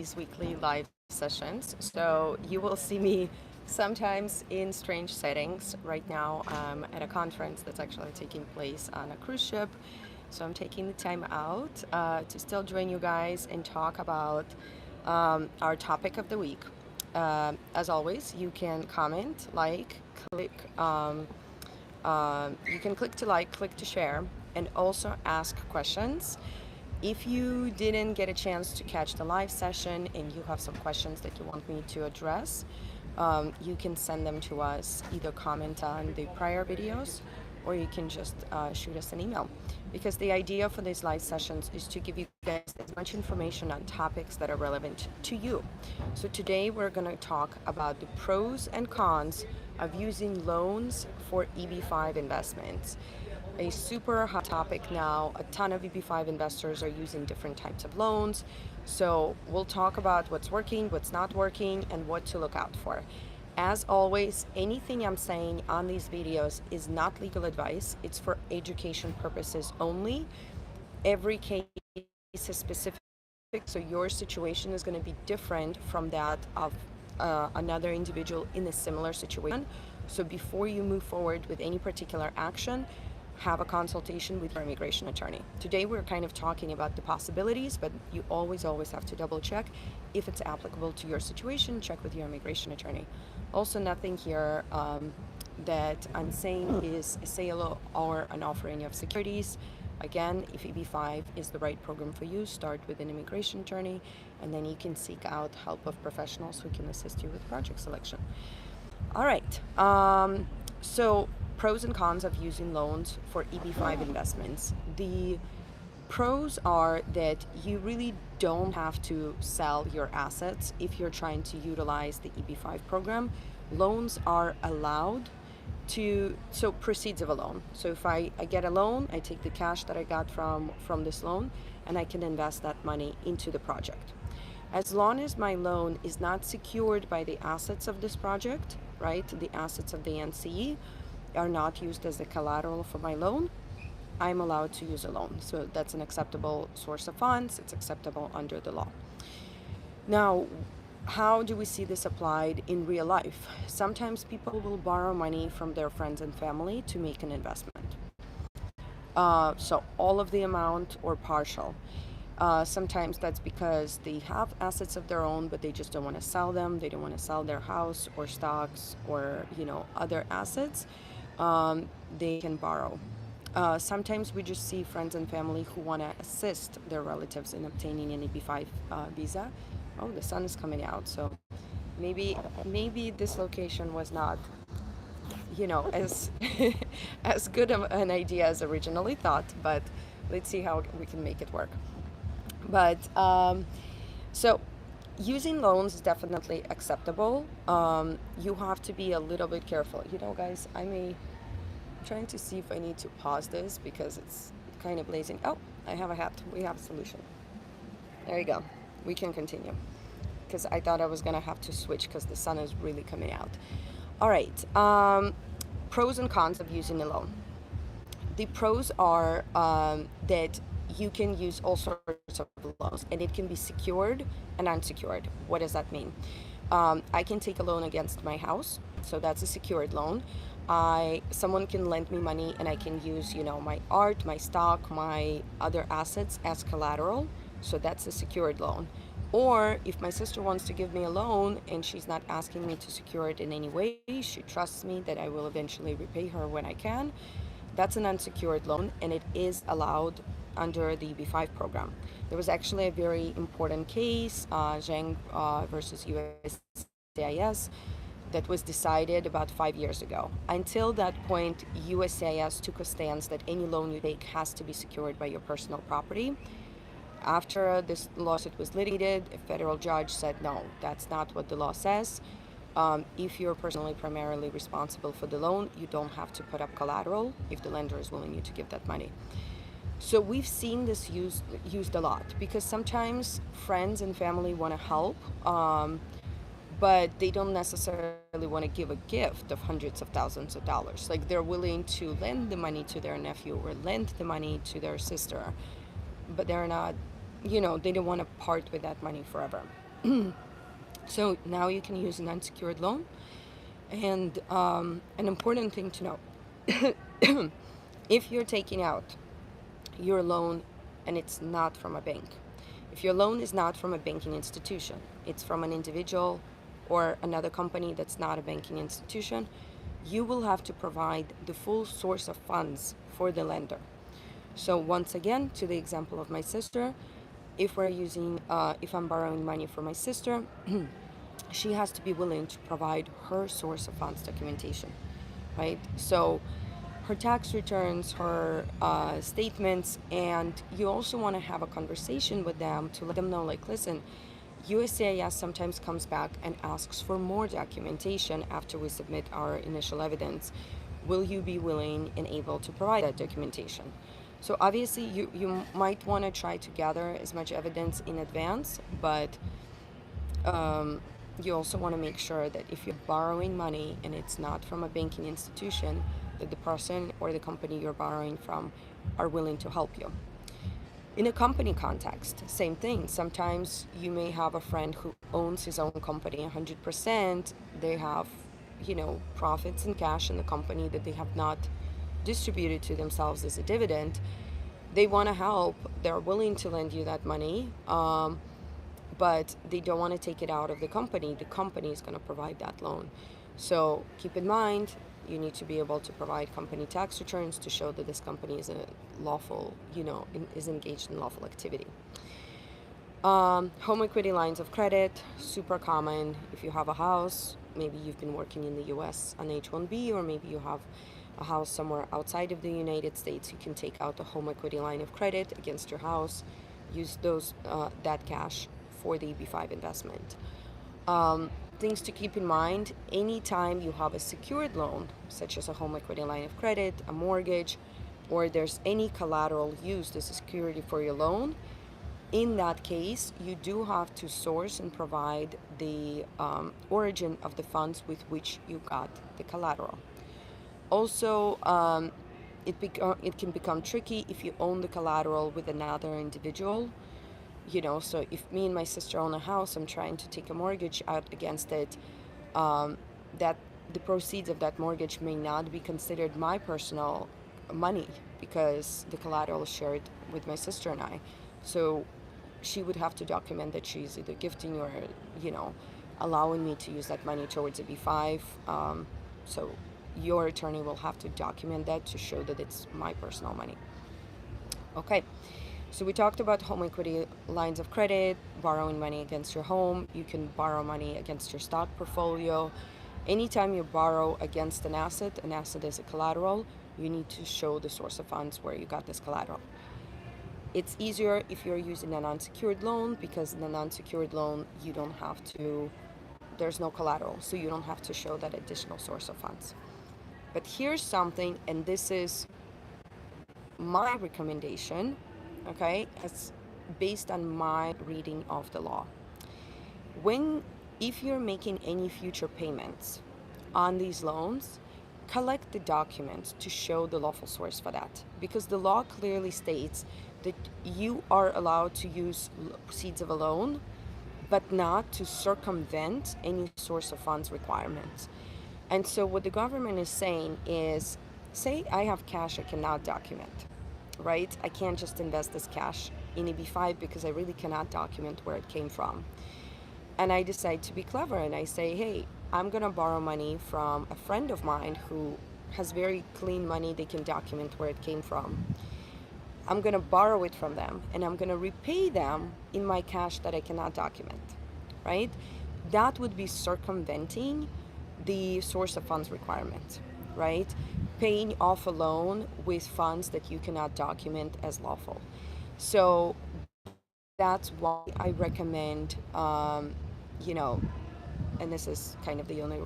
these weekly live sessions. So you will see me sometimes in strange settings. Right now, I'm at a conference that's actually taking place on a cruise ship. So I'm taking the time out to still join you guys and talk about our topic of the week. As always, you can comment, click. You can click to like, click to share, and also ask questions. If you didn't get a chance to catch the live session and you have some questions that you want me to address, you can send them to us, either comment on the prior videos or you can just shoot us an email. Because the idea for these live sessions is to give you guys as much information on topics that are relevant to you. So today we're going to talk about the pros and cons of using loans for EB-5 investments. A super hot topic now. A ton of EB-5 investors are using different types of loans. So we'll talk about what's working, what's not working, and what to look out for. As always, anything I'm saying on these videos is not legal advice. It's for education purposes only. Every case is specific, so your situation is going to be different from that of another individual in a similar situation. So before you move forward with any particular action, have a consultation with your immigration attorney. Today we're kind of talking about the possibilities, but you always have to double check if it's applicable to your situation. Check with your immigration attorney. Also, nothing here that I'm saying is a sale or an offering of securities. Again, if EB-5 is the right program for you, start with an immigration attorney, and then you can seek out help of professionals who can assist you with project selection. All right, so pros and cons of using loans for EB-5 investments. The pros are that you really don't have to sell your assets if you're trying to utilize the EB-5 program. Loans are allowed to, so proceeds of a loan. So if I get a loan, I take the cash that I got from this loan and I can invest that money into the project. As long as my loan is not secured by the assets of this project, right? The assets of the NCE are not used as a collateral for my loan, I'm allowed to use a loan. So that's an acceptable source of funds. It's acceptable under the law. Now, how do we see this applied in real life? Sometimes people will borrow money from their friends and family to make an investment. So all of the amount or partial. Sometimes that's because they have assets of their own, but they just don't want to sell them. They don't want to sell their house or stocks or other assets. They can borrow. Sometimes we just see friends and family who want to assist their relatives in obtaining an EB-5 visa. Oh, the sun is coming out, so maybe this location was not, as as good of an idea as originally thought. But let's see how we can make it work. But so using loans is definitely acceptable. You have to be a little bit careful. Guys, I'm trying to see if I need to pause this because it's kind of blazing. Oh, I have a hat. We have a solution. There you go. We can continue because I thought I was going to have to switch because the sun is really coming out. All right. Pros and cons of using a loan. The pros are that you can use all sorts of loans, and it can be secured and unsecured. What does that mean? I can take a loan against my house, so that's a secured loan. Someone can lend me money, and I can use, my art, my stock, my other assets as collateral, so that's a secured loan. Or if my sister wants to give me a loan and she's not asking me to secure it in any way, she trusts me that I will eventually repay her when I can, that's an unsecured loan, and it is allowed under the EB-5 program. There was actually a very important case, Zhang versus USCIS, that was decided about 5 years ago. Until that point, USCIS took a stance that any loan you take has to be secured by your personal property. After this lawsuit was litigated, a federal judge said, no, that's not what the law says. If you're personally primarily responsible for the loan, you don't have to put up collateral if the lender is willing you to give that money. So we've seen this used a lot because sometimes friends and family want to help, but they don't necessarily want to give a gift of hundreds of thousands of dollars. Like, they're willing to lend the money to their nephew or lend the money to their sister, but they're not, they don't want to part with that money forever. So now you can use an unsecured loan. And an important thing to know, if you're taking out your loan and it's not from a bank, if your loan is not from a banking institution, it's from an individual or another company that's not a banking institution, you will have to provide the full source of funds for the lender. So once again, to the example of my sister, if I'm borrowing money from my sister, she has to be willing to provide her source of funds documentation, right? So her tax returns, her statements, and you also want to have a conversation with them to let them know, like, listen, USCIS sometimes comes back and asks for more documentation after we submit our initial evidence. Will you be willing and able to provide that documentation? So obviously you might want to try to gather as much evidence in advance, but you also want to make sure that if you're borrowing money and it's not from a banking institution, that the person or the company you're borrowing from are willing to help you. In a company context, same thing. Sometimes you may have a friend who owns his own company 100%. They have, profits and cash in the company that they have not distributed to themselves as a dividend. They want to help. They're willing to lend you that money, but they don't want to take it out of the company. The company is going to provide that loan. So keep in mind, you need to be able to provide company tax returns to show that this company is a lawful, is engaged in lawful activity. Home equity lines of credit, super common. If you have a house, maybe you've been working in the US on H-1B, or maybe you have a house somewhere outside of the United States, you can take out a home equity line of credit against your house, use that cash for the EB-5 investment. Things to keep in mind: anytime you have a secured loan, such as a home equity line of credit, a mortgage, or there's any collateral used as a security for your loan, in that case, you do have to source and provide the origin of the funds with which you got the collateral. Also, it can become tricky if you own the collateral with another individual. So if me and my sister own a house, I'm trying to take a mortgage out against it, that the proceeds of that mortgage may not be considered my personal money because the collateral is shared with my sister and I. So she would have to document that she's either gifting or, allowing me to use that money towards a B5. So your attorney will have to document that to show that it's my personal money. Okay. So we talked about home equity lines of credit, borrowing money against your home. You can borrow money against your stock portfolio. Anytime you borrow against an asset is a collateral, you need to show the source of funds where you got this collateral. It's easier if you're using an unsecured loan, because in an unsecured loan, there's no collateral, so you don't have to show that additional source of funds. But here's something, and this is my recommendation, okay, it's based on my reading of the law. If you're making any future payments on these loans, collect the documents to show the lawful source for that, because the law clearly states that you are allowed to use proceeds of a loan, but not to circumvent any source of funds requirements. And so what the government is saying is, say I have cash I cannot document, right? I can't just invest this cash in EB-5 because I really cannot document where it came from. And I decide to be clever and I say, hey, I'm going to borrow money from a friend of mine who has very clean money. They can document where it came from. I'm going to borrow it from them and I'm going to repay them in my cash that I cannot document, right? That would be circumventing the source of funds requirement, right? Paying off a loan with funds that you cannot document as lawful. So that's why I recommend, and this is kind of the only